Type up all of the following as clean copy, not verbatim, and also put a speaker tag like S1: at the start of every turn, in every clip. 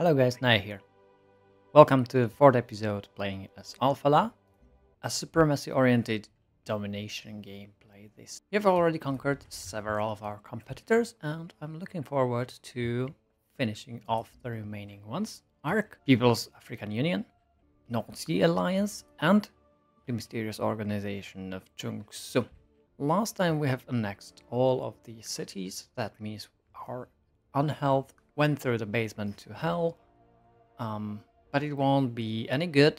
S1: Hello guys, Naya here. Welcome to the fourth episode playing as Al Falah, a supremacy-oriented domination gameplay. We have already conquered several of our competitors and I'm looking forward to finishing off the remaining ones. ARC, People's African Union, North Sea Alliance and the mysterious organization of Chungsu. Last time we have annexed all of these cities, that means our unhealth went through the basement to hell, but it won't be any good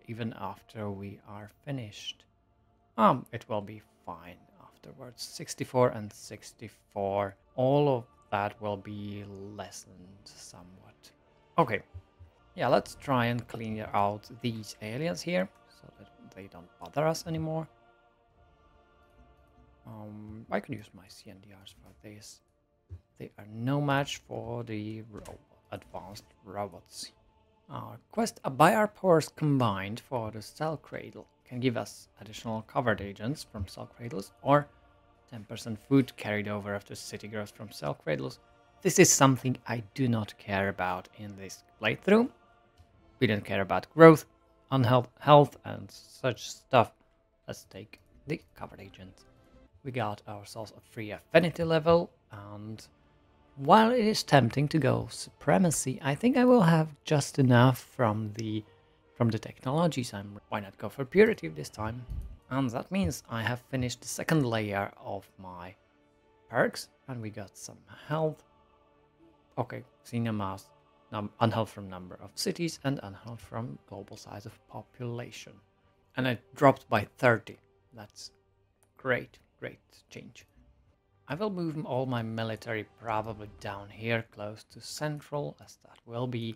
S1: even after we are finished. It will be fine afterwards. 64 and 64, all of that will be lessened somewhat. Okay, yeah, let's try and clear out these aliens here so that they don't bother us anymore. I can use my CNDRs for this. They are no match for the advanced robots. Quest by our powers combined for the cell cradle can give us additional covered agents from cell cradles or 10% food carried over after city growth from cell cradles. This is something I do not care about in this playthrough. We don't care about growth, unhealth, health and such stuff. Let's take the covered agent. We got ourselves a free affinity level, and while it is tempting to go supremacy, I think I will have just enough from the technologies. Why not go for purity this time? And that means I have finished the second layer of my perks, and we got some health. Okay, cinema's unhealth from number of cities and unhealth from global size of population. And I dropped by 30. That's great change. I will move all my military probably down here close to central, as that will be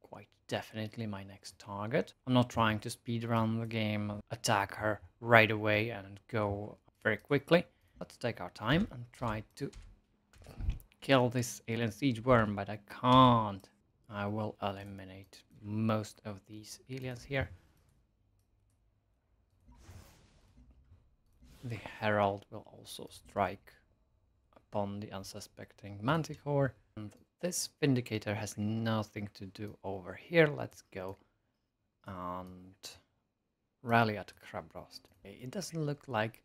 S1: quite definitely my next target. I'm not trying to speed run the game, attack her right away and go very quickly. Let's take our time and try to kill this alien siege worm, but I can't. I will eliminate most of these aliens here. The Herald will also strike upon the unsuspecting Manticore, and this Vindicator has nothing to do over here. Let's go and rally at Krabrost. It doesn't look like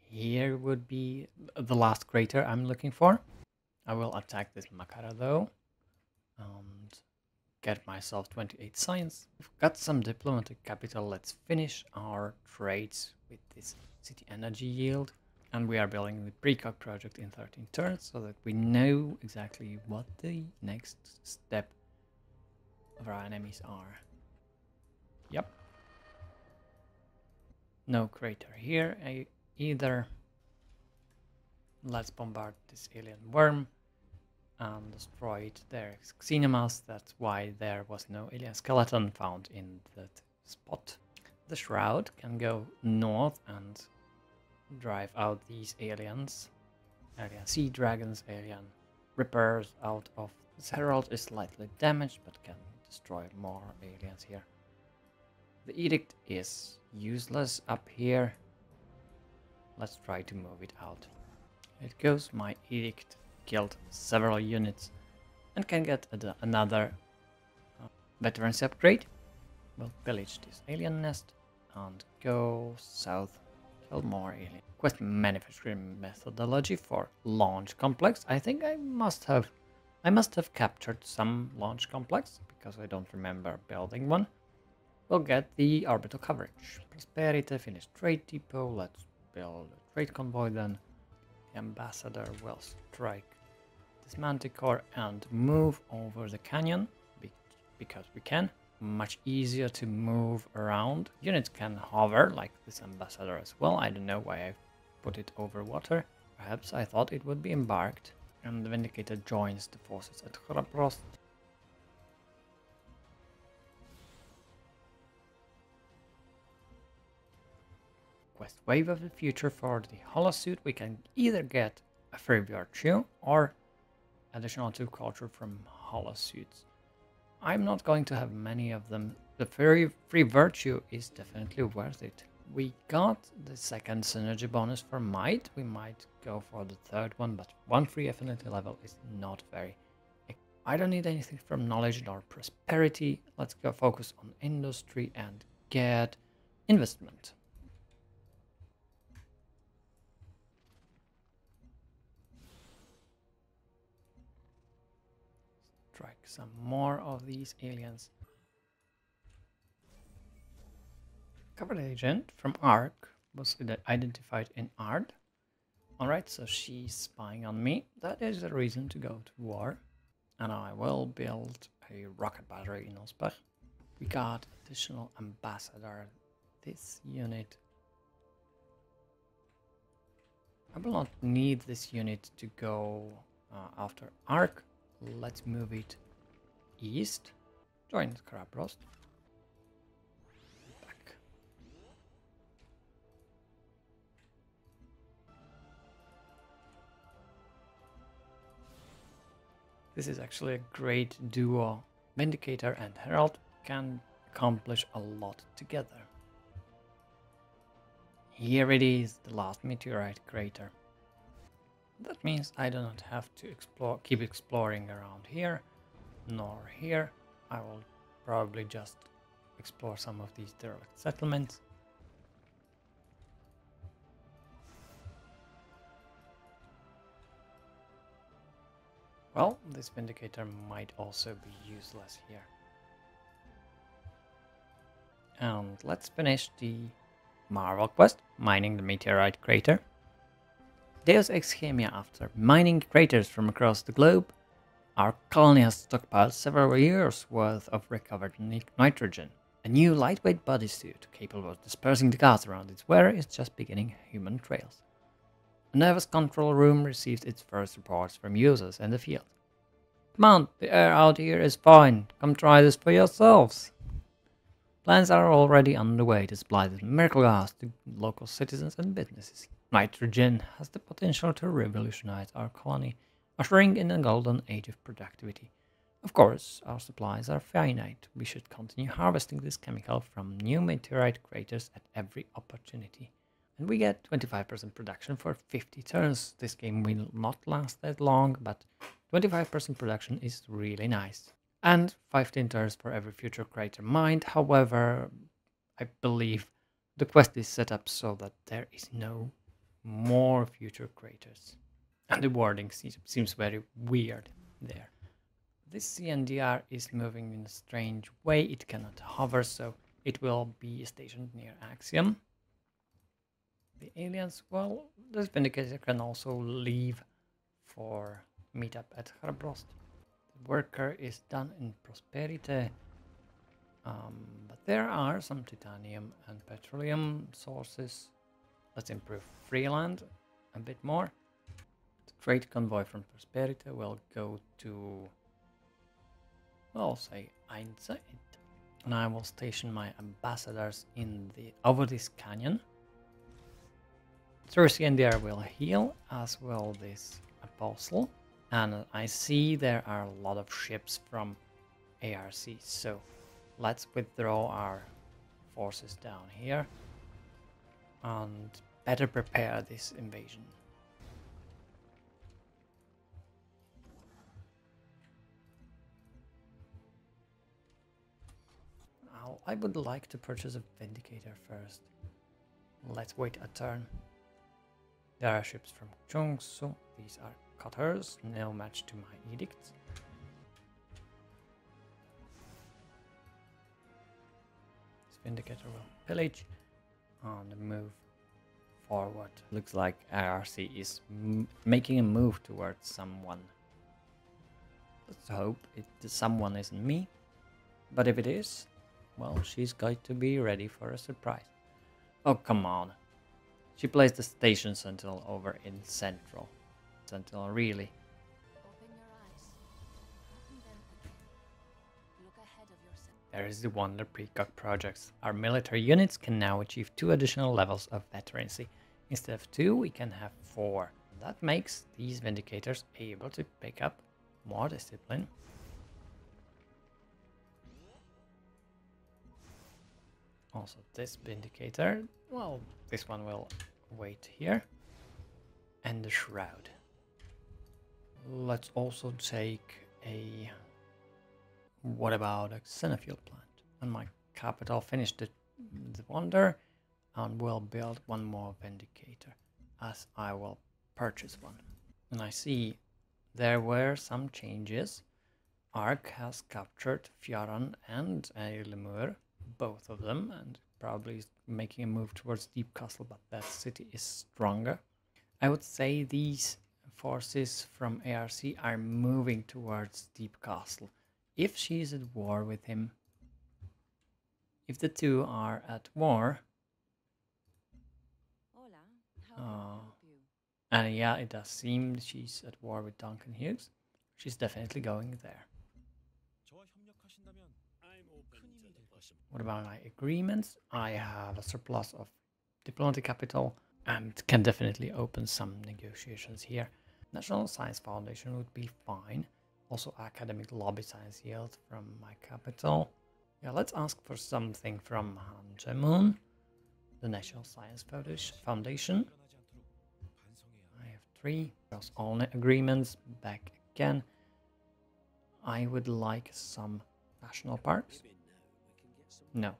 S1: here would be the last crater I'm looking for. I will attack this Makara though and get myself 28 science. We've got some diplomatic capital. Let's finish our trades with this city energy yield. And we are building the precog project in 13 turns so that we know exactly what the next step of our enemies are. Yep. No crater here either. Let's bombard this alien worm and destroy it. There's Xenomas, that's why there was no alien skeleton found in that spot. The Shroud can go north and drive out these aliens. Alien sea dragons, alien rippers out of this Herald is slightly damaged but can destroy more aliens here. The Edict is useless up here. Let's try to move it out. It goes, my Edict killed several units and can get another veterancy upgrade. We'll pillage this alien nest and go south. Kill more alien. Quest manufacturing methodology for launch complex. I think I must have captured some launch complex because I don't remember building one. We'll get the orbital coverage. Prosperity, finish trade depot. Let's build a trade convoy then. The ambassador will strike this Manticore and move over the canyon because we can. Much easier to move around. Units can hover like this ambassador as well. I don't know why I put it over water. Perhaps I thought it would be embarked. And the Vindicator joins the forces at Krabrost. Quest Wave of the Future for the holosuit. We can either get a free virtue or additional 2 culture from holosuits. I'm not going to have many of them. The free virtue is definitely worth it. We got the second synergy bonus for might. We might go for the third one, but one free affinity level is not very I don't need anything from knowledge nor prosperity. Let's go focus on industry and get investment. Strike some more of these aliens. Covered agent from ARC was identified in ARD. Alright, so she's spying on me. That is a reason to go to war. And I will build a rocket battery in Osbach. We got additional ambassador. This unit. I will not need this unit to go after ARC. Let's move it east. Join Krabrost. Back. This is actually a great duo. Vindicator and Herald can accomplish a lot together. Here it is, the last meteorite crater. That means I do not have to keep exploring around here, nor here. I will probably just explore some of these derelict settlements. Well, this Vindicator might also be useless here. And let's finish the Marvel quest, mining the meteorite crater. Deus Ex Machina. After mining craters from across the globe, our colony has stockpiled several years' worth of recovered nitrogen. A new lightweight bodysuit capable of dispersing the gas around its wearer is just beginning human trails. A nervous control room receives its first reports from users in the field. Come on, the air out here is fine. Come try this for yourselves. Plans are already underway to supply this miracle gas to local citizens and businesses. Nitrogen has the potential to revolutionize our colony, ushering in a golden age of productivity. Of course, our supplies are finite. We should continue harvesting this chemical from new meteorite craters at every opportunity. And we get 25% production for 50 turns. This game will not last that long, but 25% production is really nice. And 15 turns for every future crater mined. However, I believe the quest is set up so that there is no more future craters. And the wording seems very weird there. This CNDR is moving in a strange way. It cannot hover, so it will be stationed near Axiom. The aliens, well, this Vindicator can also leave for meetup at Harbrost. The worker is done in Prosperity, but there are some titanium and petroleum sources. Let's improve Freeland a bit more. The trade convoy from Prosperity will go to, well, say Einzeit, and I will station my ambassadors in over this canyon. Cersei and there will heal, as will this apostle. And I see there are a lot of ships from ARC, so let's withdraw our forces down here and better prepare this invasion. Now, I would like to purchase a Vindicator first. Let's wait a turn. There are ships from Chongsu. These are cutters, no match to my edicts. This Vindicator will pillage and move forward. Looks like ARC is making a move towards someone. Let's hope someone isn't me. But if it is, well, she's going to be ready for a surprise. Oh, come on. She placed the station sentinel over in Central. Sentinel, really?
S2: Open your eyes. Open them again. Look ahead of yourself.
S1: There is the Wonder Peacock projects. Our military units can now achieve 2 additional levels of veterancy. Instead of 2, we can have 4. That makes these Vindicators able to pick up more discipline. Also, this Vindicator, well, this one will wait here. And the Shroud. Let's also take a What about a xenofuel plant? And my capital finished the wonder and will build one more vindicator, as I will purchase one. And I see there were some changes. Ark has captured Fjaran and Eilemur, both of them, and probably is making a move towards Deep Castle, but that city is stronger. I would say these forces from ARC are moving towards Deep Castle. If she's at war with him, if the two are at war,
S2: Hola, how can I help you?
S1: and yeah, it does seem she's at war with Duncan Hughes, she's definitely going there. What about my agreements? I have a surplus of diplomatic capital and can definitely open some negotiations here. National Science Foundation would be fine. Also academic lobby science yield from my capital. Yeah, let's ask for something from Hanjamun, the National Science Foundation. I have 3. There's all agreements back again. I would like some national parks. No.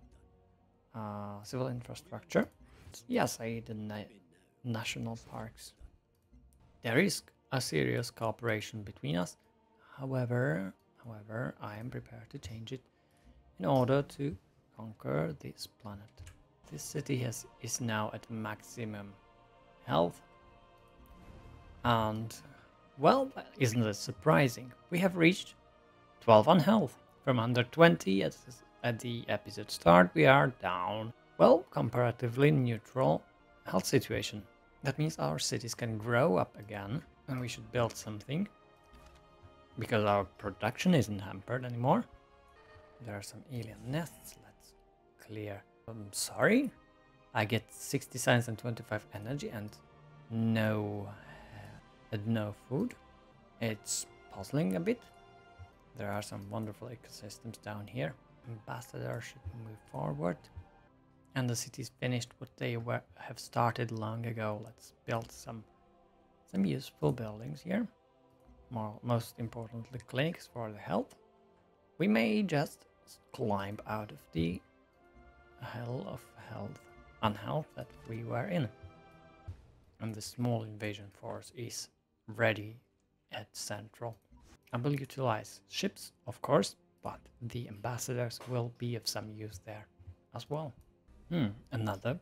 S1: Civil infrastructure. Yes, I did national parks. There is a serious cooperation between us. However, I am prepared to change it in order to conquer this planet. This city is now at maximum health. And, well, isn't it surprising? We have reached 12 on health. From under 20 at the episode start, we are down, well, comparatively neutral health situation. That means our cities can grow up again, and we should build something, because our production isn't hampered anymore. There are some alien nests. Let's clear. I'm sorry? I get 60 science and 25 energy and no food. It's puzzling a bit. There are some wonderful ecosystems down here. Ambassador should move forward. And the city's finished what they have started long ago. Let's build some useful buildings here. Most importantly, clinics for the health. We may just climb out of the hell of unhealth that we were in. And the small invasion force is ready at Central. I will utilize ships, of course, but the ambassadors will be of some use there as well. Another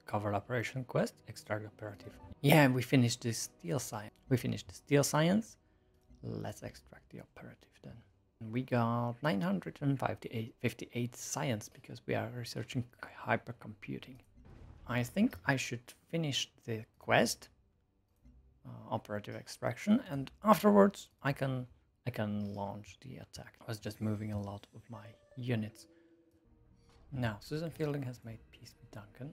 S1: covered operation quest, extract operative. Yeah, we finished the steel science. Let's extract the operative then. We got 958 science because we are researching hypercomputing. I think I should finish the quest, operative extraction, and afterwards I can launch the attack. I was just moving a lot of my units. Now, Susan Fielding has made peace with Duncan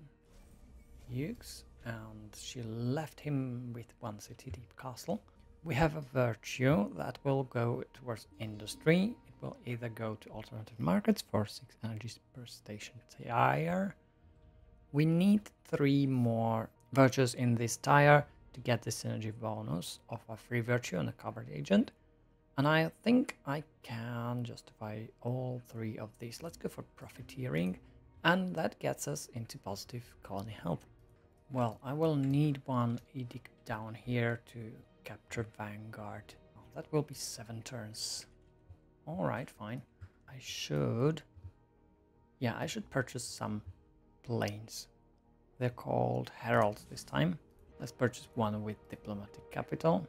S1: Hughes, and she left him with one city, Deep Castle. We have a virtue that will go towards industry. It will either go to alternative markets for 6 energies per station tire. We need 3 more virtues in this tire to get the synergy bonus of a free virtue and a covered agent. And I think I can justify all 3 of these. Let's go for profiteering, and that gets us into positive colony health. Well, I will need one edict down here to capture Vanguard. Oh, that will be 7 turns. Alright, fine. I should purchase some planes. They're called Heralds this time. Let's purchase one with diplomatic capital.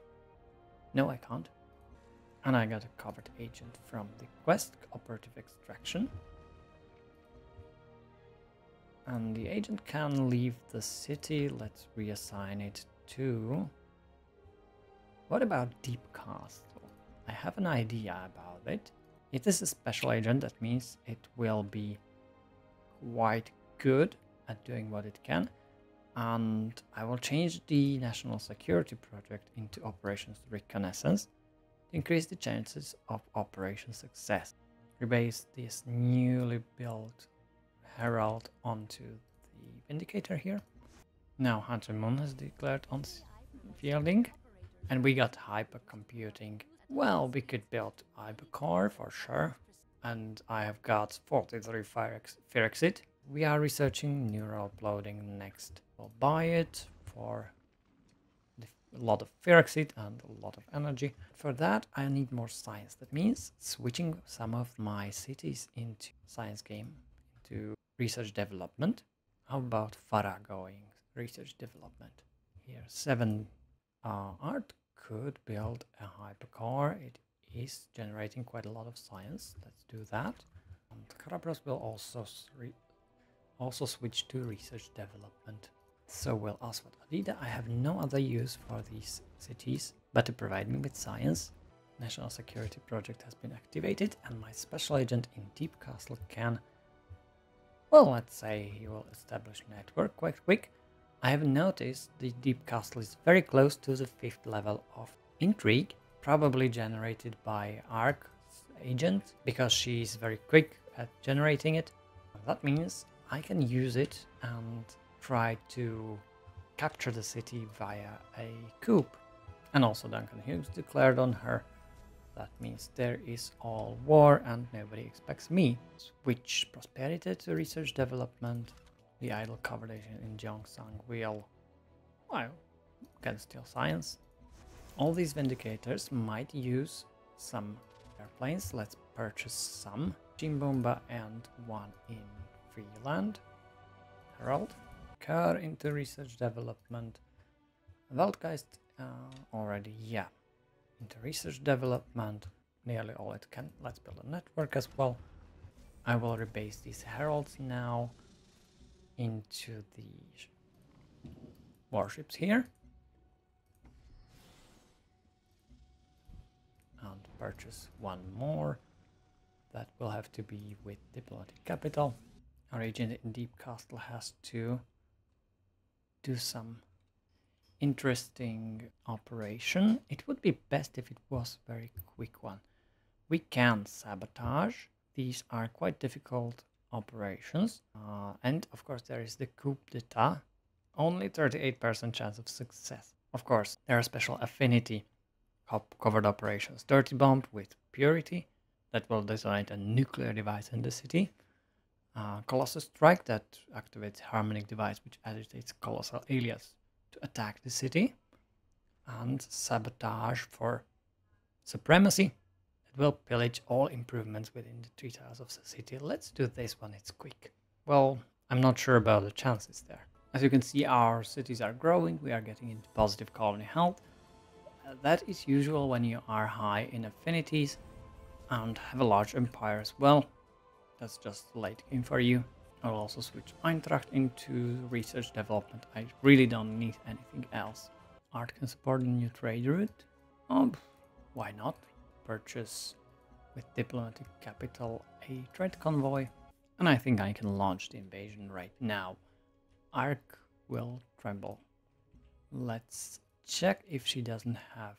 S1: No, I can't. And I got a covered agent from the quest, operative extraction. And the agent can leave the city. Let's reassign it to... What about Deep Castle? I have an idea about it. It is a special agent. That means it will be quite good at doing what it can. And I will change the National Security Project into Operations Reconnaissance to increase the chances of operation success. Rebase this newly built Herald onto the Vindicator here. Now Hunter Moon has declared on fielding, and we got hypercomputing. Well, we could build Hypercore for sure. and I have got 43 fear exit. We are researching neural uploading next. We'll buy it for a lot of fear exit and a lot of energy. For that, I need more science. That means switching some of my cities into science game, into research development. How about Farah going research development? Here, 7 art could build a hypercar. It is generating quite a lot of science. Let's do that. And Karabras will also switch to research development. So will Aswad Adida. I have no other use for these cities but to provide me with science. National Security Project has been activated and my special agent in Deep Castle can, well, let's say he will establish network quite quick. I have noticed the Deep Castle is very close to the 5th level of intrigue, probably generated by Ark's agent, because she is very quick at generating it. That means I can use it and try to capture the city via a coup. And also Duncan Hughes declared on her. That means there is all war and nobody expects me. Switch prosperity to research development. The idle coverage in Gyeongsang will, well, can steal science. All these Vindicators might use some airplanes. Let's purchase some. Jimbomba and one in Freeland. Herald. Kerr into research development. Weltgeist already, yeah. Into research development. Nearly all it can. Let's build a network as well. I will rebase these heralds now into the warships here. And purchase one more. That will have to be with diplomatic capital. Our agent in Deep Castle has to do some interesting operation. It would be best if it was a very quick one. We can sabotage. These are quite difficult operations. And of course there is the coup d'etat. Only 38% chance of success. Of course, there are special affinity covered operations. Dirty Bomb with Purity that will detonate a nuclear device in the city. Colossus Strike that activates Harmonic Device which agitates Colossal Alias to attack the city. And Sabotage for Supremacy. It will pillage all improvements within the 3 tiles of the city. Let's do this one, it's quick. Well, I'm not sure about the chances there. As you can see, our cities are growing, we are getting into positive colony health. That is usual when you are high in affinities and have a large empire as well. That's just late game for you. I will also switch Eintracht into research development. I really don't need anything else. Art can support a new trade route. Oh, why not? Purchase with diplomatic capital a trade convoy. And I think I can launch the invasion right now. Ark will tremble. Let's check if she doesn't have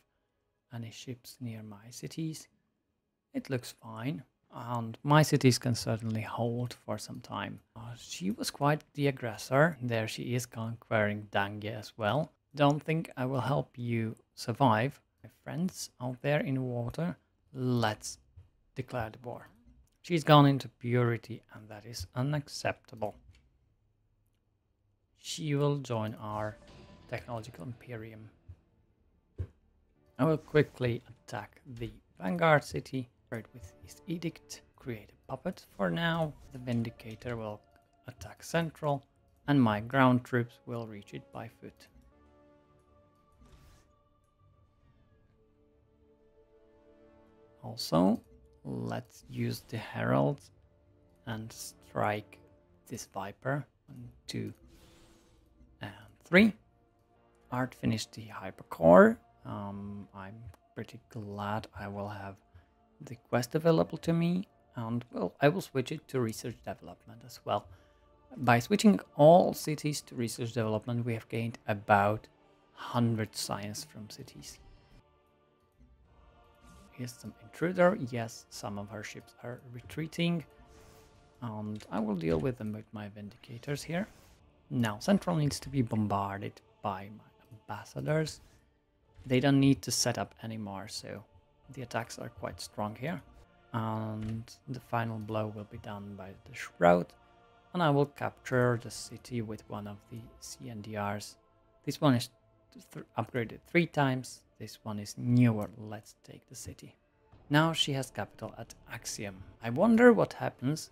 S1: any ships near my cities. It looks fine. And my cities can certainly hold for some time. She was quite the aggressor. There she is conquering Dange as well. Don't think I will help you survive. My friends out there in water, let's declare the war. She's gone into purity and that is unacceptable. She will join our technological imperium. I will quickly attack the Vanguard city. With his edict, create a puppet for now. The Vindicator will attack central and my ground troops will reach it by foot. Also, let's use the heralds and strike this Viper. 1, 2, and 3. Art finished the hypercore. I'm pretty glad I will have the quest available to me, and well, I will switch it to research development as well. By switching all cities to research development, we have gained about 100 science from cities. Here's some intruder. Yes, some of her ships are retreating, and I will deal with them with my Vindicators here. Now, Central needs to be bombarded by my ambassadors. They don't need to set up anymore, so the attacks are quite strong here. And the final blow will be done by the Shroud. And I will capture the city with one of the CNDRs. This one is upgraded 3 times. This one is newer. Let's take the city. Now she has capital at Axiom. I wonder what happens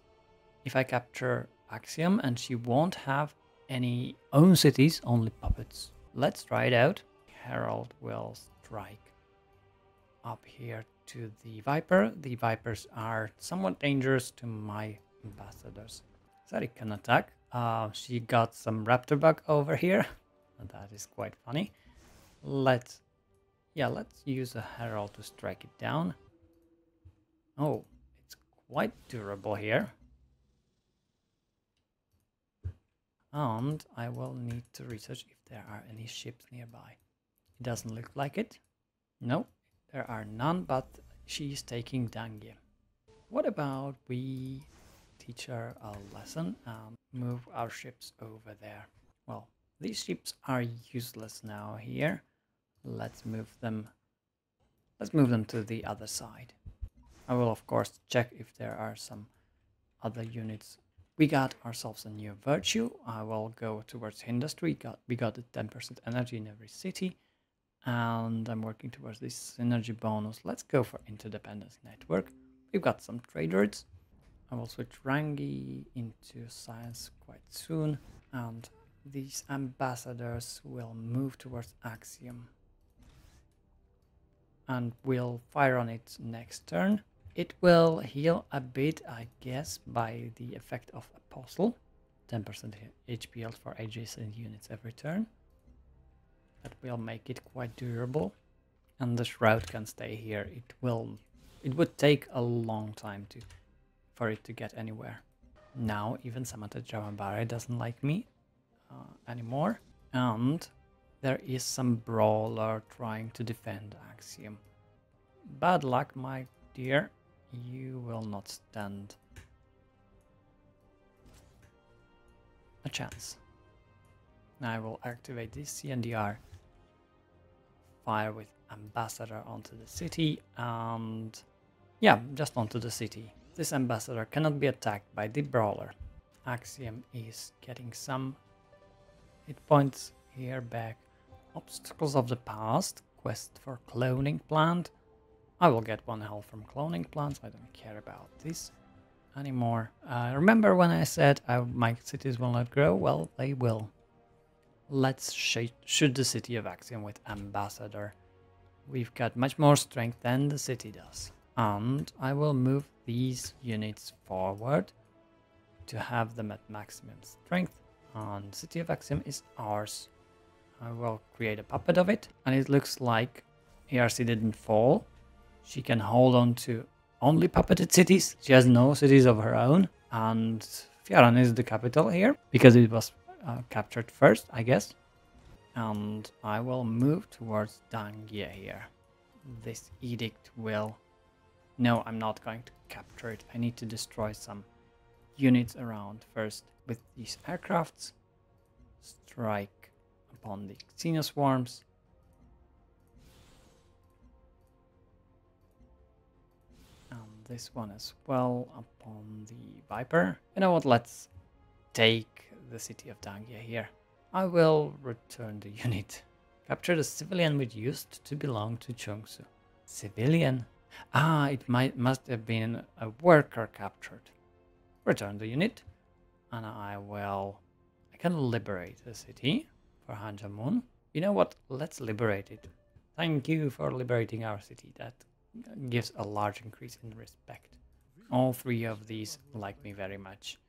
S1: if I capture Axiom and she won't have any own cities, only puppets. Let's try it out. Herald will strike up here to the Viper. The Vipers are somewhat dangerous to my ambassadors. Sari can attack. She got some raptor bug over here. That is quite funny. Let's use a herald to strike it down. Oh, it's quite durable here. And I will need to research if there are any ships nearby. It doesn't look like it. No, there are none, but she's taking Dange. What about we teach her a lesson and move our ships over there? Well, these ships are useless now here. Let's move them to the other side. I will of course check if there are some other units. We got ourselves a new virtue. I will go towards industry. We got a 10% energy in every city. And I'm working towards this synergy bonus. Let's go for interdependence network. We've got some traders. I will switch Rangi into science quite soon. And these ambassadors will move towards Axiom. And we'll fire on it next turn. It will heal a bit, I guess, by the effect of Apostle. 10% HP healed for adjacent units every turn. That will make it quite durable. And the Shroud can stay here. It would take a long time for it to get anywhere. Now even Samantha Jamabare doesn't like me anymore. And there is some brawler trying to defend Axiom. Bad luck, my dear. You will not stand a chance. Now I will activate this CNDR, fire with ambassador onto the city, and yeah, just onto the city. This ambassador cannot be attacked by the brawler. Axiom is getting some hit points here back. Obstacles of the past, quest for cloning plant. I will get 1 health from cloning plants. I don't care about this anymore. Remember when I said my cities will not grow? Well, they will. Let's shoot the city of Axiom with ambassador. We've got much more strength than the city does. And I will move these units forward to have them at maximum strength. And city of Axiom is ours. I will create a puppet of it. And it looks like ERC didn't fall. She can hold on to only puppeted cities. She has no cities of her own. And Fjaran is the capital here, because it was captured first, I guess. And I will move towards Dangia here. This edict will... No, I'm not going to capture it. I need to destroy some units around first with these aircrafts. Strike upon the xenoswarms. This one as well upon the Viper. You know what, let's take the city of Dangia here. I will return the unit. Capture the civilian which used to belong to Chungsu. Civilian? Ah, it must have been a worker captured. Return the unit. And I can liberate the city for Hanjamun. You know what, let's liberate it. Thank you for liberating our city. That gives a large increase in respect. All 3 of these like me very much.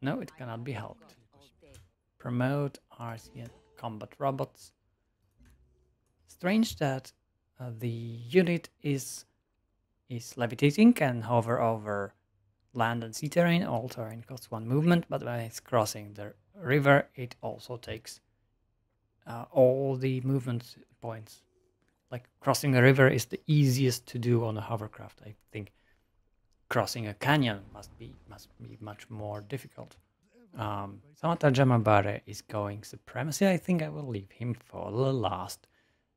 S1: No, it cannot be helped. Promote RC combat robots. Strange that the unit is levitating, can hover over land and sea terrain. All terrain costs 1 movement, but when it's crossing the river, it also takes all the movement points. Like crossing a river is the easiest to do on a hovercraft. I think crossing a canyon must be much more difficult. Samata Jamabare is going supremacy. I think I will leave him for the last,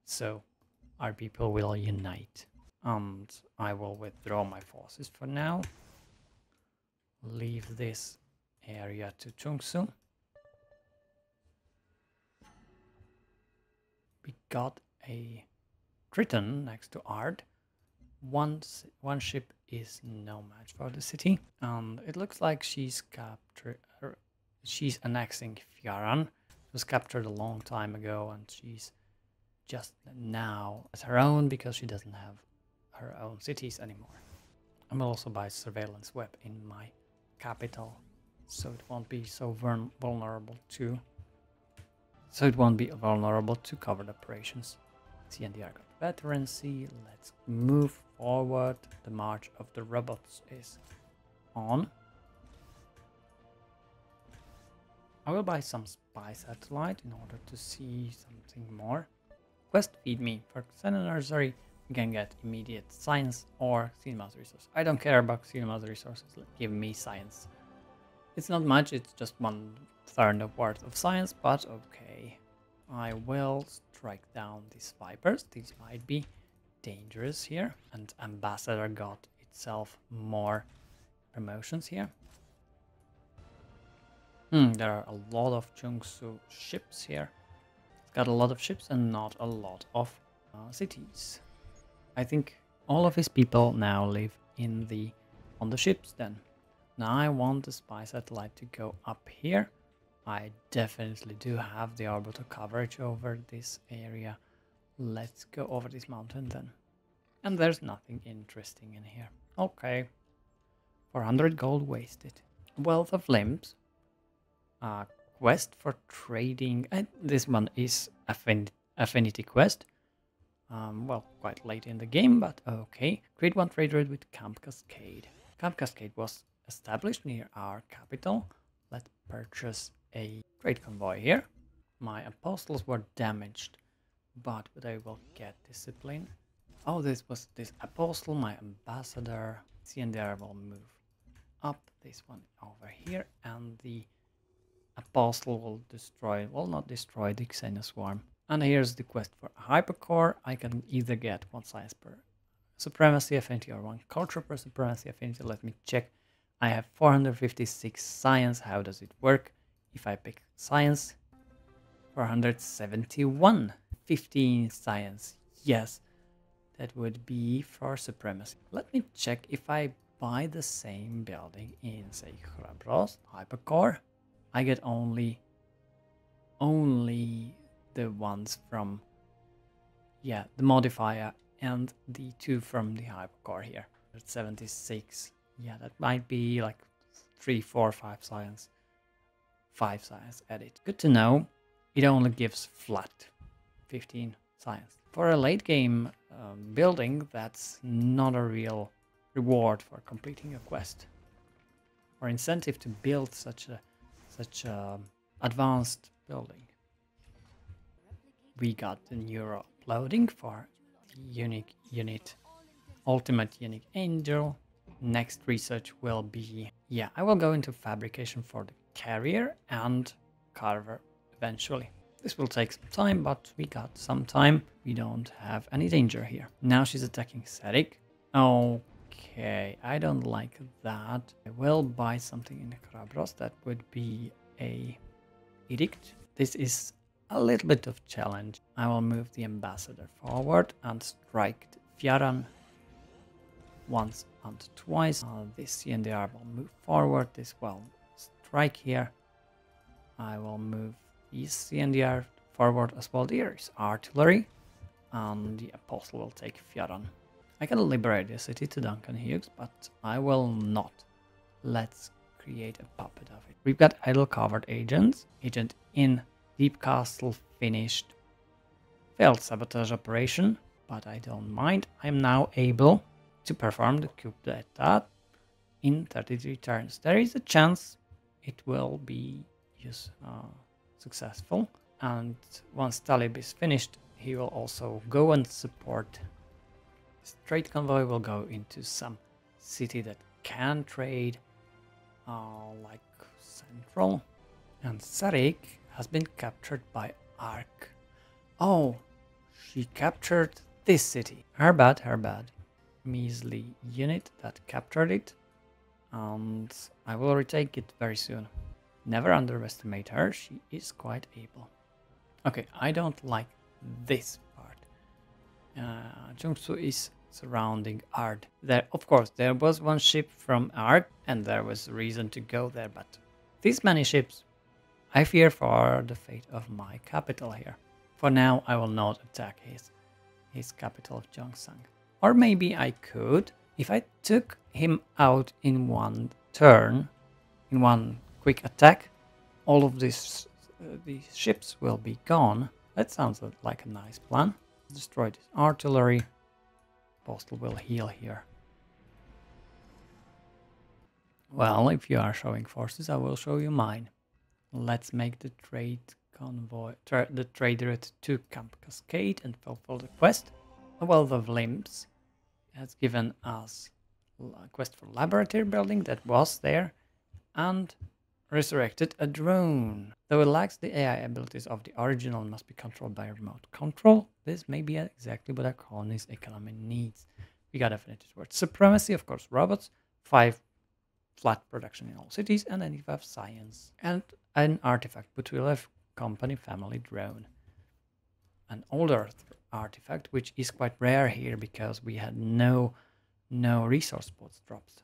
S1: so our people will unite. And I will withdraw my forces for now. Leave this area to Chungsu. We got a Triton next to Ard. One ship is no match for the city, and it looks like she's annexing Fjaran. It was captured a long time ago, and she's just now as her own because she doesn't have her own cities anymore. I will also buy surveillance web in my capital, so it won't be so vulnerable to. So it won't be vulnerable to covert operations. CNDR got veterancy. Let's move forward. The march of the robots is on. I will buy some spy satellite in order to see something more. Quest feed me. For Xenon Nursery, you can get immediate science or cinema's resource. I don't care about cinema's resources. Give me science. It's not much, it's just 1/3 of worth of science, but okay. I will strike down these vipers. These might be dangerous here. And Ambassador got itself more promotions here. There are a lot of Chungsu ships here. It's got a lot of ships and not a lot of cities. I think all of his people now live on the ships then. Now I want the spy satellite to go up here. I definitely do have the orbital coverage over this area. Let's go over this mountain then. And there's nothing interesting in here. Okay. 400 gold wasted. Wealth of limbs. Quest for trading. This one is affinity quest. Well, quite late in the game, but okay. Create one trade route with Camp Cascade. Camp Cascade was established near our capital. Let's purchase a trade convoy here. My apostles were damaged, but they will get discipline. Oh, this was this apostle, my ambassador. CNDR will move up, this one over here, and the apostle will destroy, well, not destroy the Xenoswarm. And here's the quest for a hypercore. I can either get 1 science per supremacy affinity or 1 culture per supremacy affinity. Let me check. I have 456 science. How does it work? If I pick science, 471, 15 science. Yes, that would be for supremacy. Let me check if I buy the same building in, say, Hrabros, hypercore. I get only the ones from, yeah, the modifier and the 2 from the hypercore here. That's 76. Yeah, that might be like 3, 4, 5 science. 5 science edit. Good to know. It only gives flat 15 science. For a late game building, that's not a real reward for completing a quest. Or incentive to build such a advanced building. We got the neural uploading for the unique unit, ultimate unique angel. Next research will be, yeah, I will go into fabrication for the carrier and carver eventually. This will take some time, but we got some time. We don't have any danger here. Now she's attacking Serik. Okay, I don't like that. I will buy something in Krabros. That would be a edict. This is a little bit of challenge. I will move the ambassador forward and strike Fjaran once and twice. This CNDR will move forward. This will strike here. I will move these CNDR forward as well. There is artillery, and the apostle will take Fjaran. I can liberate the city to Duncan Hughes, but I will not. Let's create a puppet of it. We've got idle covert agents. Agent in Deep Castle finished. Failed sabotage operation, but I don't mind. I'm now able to perform the coup d'etat in 33 turns. There is a chance it will be successful, and once Talib is finished, he will also go and support. This trade convoy will go into some city that can trade, like Central. And Sarik has been captured by Ark. Oh, she captured this city. Her bad, her bad. measly unit that captured it, and I will retake it very soon. Never underestimate her, she is quite able. Okay, I don't like this part. Jungsu is surrounding Ard. There, of course, there was one ship from Ard, and there was reason to go there, but these many ships, I fear for the fate of my capital here. For now, I will not attack his capital of Gyeongsang. Or maybe I could, if I took him out in one turn, in one quick attack, all of these ships will be gone. That sounds like a nice plan. Destroy this artillery. Postal will heal here. Well, if you are showing forces, I will show you mine. Let's make the trade convoy, the trade route to Camp Cascade and fulfill the quest. A Wealth of Limbs has given us a quest for laboratory building that was there, and resurrected a drone. Though it lacks the AI abilities of the original and must be controlled by remote control, this may be exactly what our colony's economy needs. We got definitive word supremacy, of course, robots, 5 flat production in all cities, and then you have science. And an artifact, but we'll have company family drone. An older artifact, which is quite rare here because we had no resource spots drops.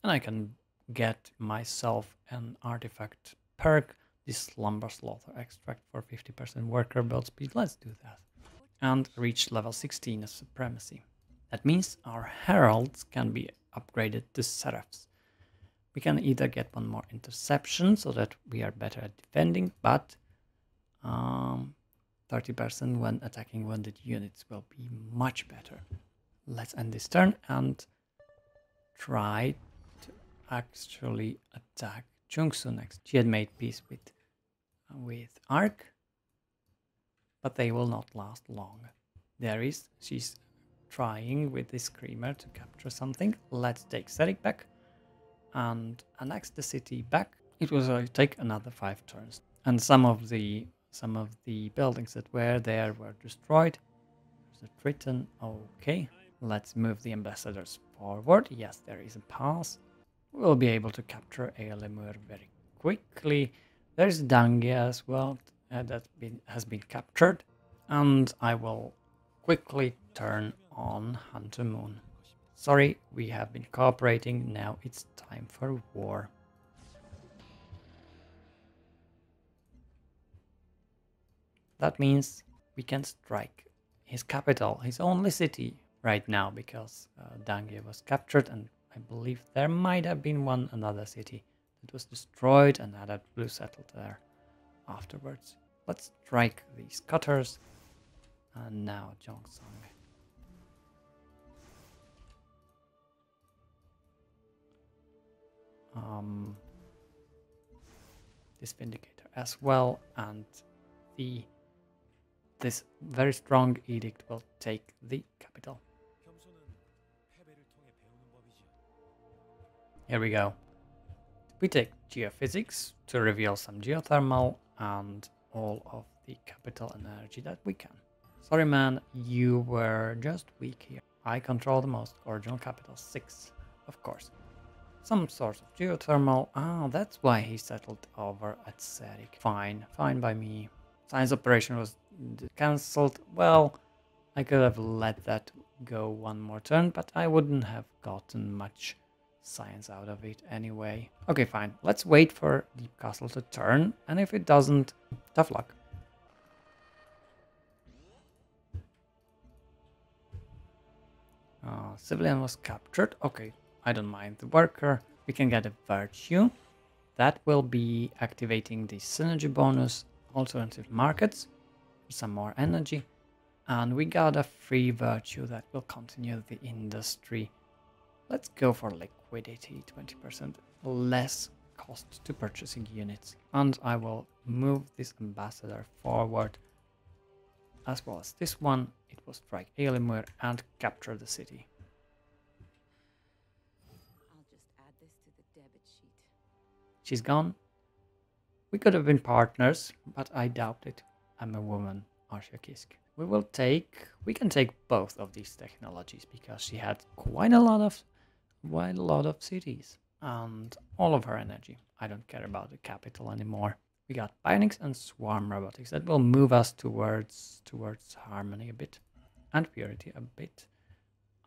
S1: And I can get myself an artifact perk, this Slumber Slaughter extract for 50% worker build speed. Let's do that. And reach level 16 of supremacy. That means our heralds can be upgraded to seraphs. We can either get one more interception so that we are better at defending, but 30% when attacking wounded units will be much better. Let's end this turn and try to actually attack Jungsu next. She had made peace with Ark, but they will not last long. She's trying with this Screamer to capture something. Let's take Serik back and annex the city back. It will take another 5 turns, and some of the buildings that were there were destroyed. There's a Triton. Okay, let's move the ambassadors forward. Yes, there is a pass. We'll be able to capture Eolemur very quickly. There's Dangia as well that has been captured, and I will quickly turn on Hunter Moon. Sorry, we have been cooperating, now it's time for war. That means we can strike his capital, his only city right now, because Dange was captured, and I believe there might have been another city that was destroyed and had a blue settled there afterwards. Let's strike these cutters, and now Gyeongsang. This Vindicator as well, and this very strong edict will take the capital. Here we go. We take geophysics to reveal some geothermal and all of the capital energy that we can. Sorry man, you were just weak here. I control the most original capital, 6, of course. Some source of geothermal. Ah, that's why he settled over at Serik. Fine by me. Science operation was cancelled. Well, I could have let that go one more turn, but I wouldn't have gotten much science out of it anyway. Okay, fine. Let's wait for Deep Castle to turn, and if it doesn't, tough luck. Civilian was captured. Okay, I don't mind the worker. We can get a virtue. That will be activating the synergy bonus, alternative markets, some more energy. And we got a free virtue that will continue the industry. Let's go for liquidity, 20% less cost to purchasing units. And I will move this ambassador forward, as well as this one. It will strike Eolemur and capture the city.
S2: I'll just add this to the debit sheet.
S1: She's gone. We could have been partners, but I doubt it. I'm a woman, Arshia Kisk. we can take both of these technologies because she had quite a lot of cities and all of her energy. I don't care about the capital anymore. We got bionics and swarm robotics that will move us towards harmony a bit and purity a bit.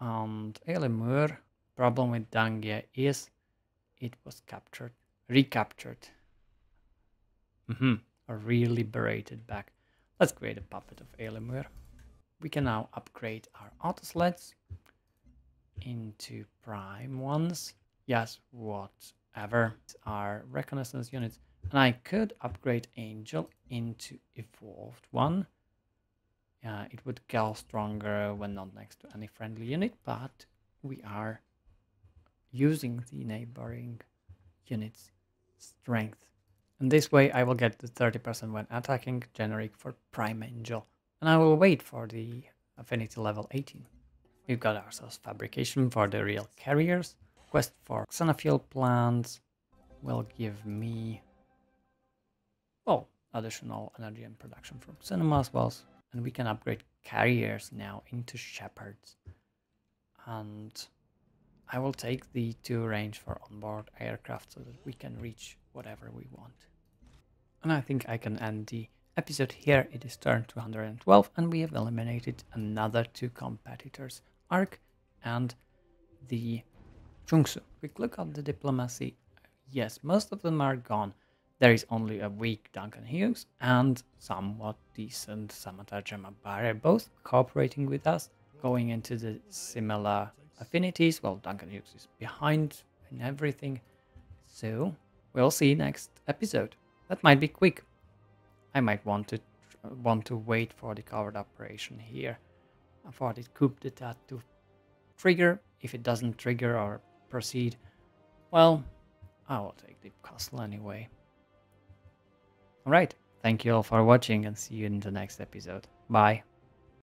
S1: And Elimur, problem with Dangia is it was recaptured, or re-liberated back. Let's create a puppet of Elimur. We can now upgrade our autosleds into prime ones. Yes, whatever. Our reconnaissance units. And I could upgrade Angel into evolved one. It would go stronger when not next to any friendly unit, but we are using the neighboring unit's strength. And this way I will get the 30% when attacking generic for Prime Angel. And I will wait for the affinity level 18. We've got ourselves fabrication for the real carriers. Quest for xenofuel plants will give me, well, additional energy and production from cinemas wells. And we can upgrade carriers now into shepherds. And I will take the 2 range for onboard aircraft so that we can reach whatever we want. And I think I can end the episode here. It is turn 212 and we have eliminated another 2 competitors, Ark and the Chungsu. Quick look at the diplomacy. Yes, most of them are gone. There is only a weak Duncan Hughes and somewhat decent Samatar Jamabare, both cooperating with us, going into the similar affinities. Well, Duncan Hughes is behind in everything. So we'll see next episode. That might be quick. I might want to wait for the covert operation here, for the coup d'etat to trigger. If it doesn't trigger or proceed, well, I will take the castle anyway. Alright, thank you all for watching and see you in the next episode. Bye.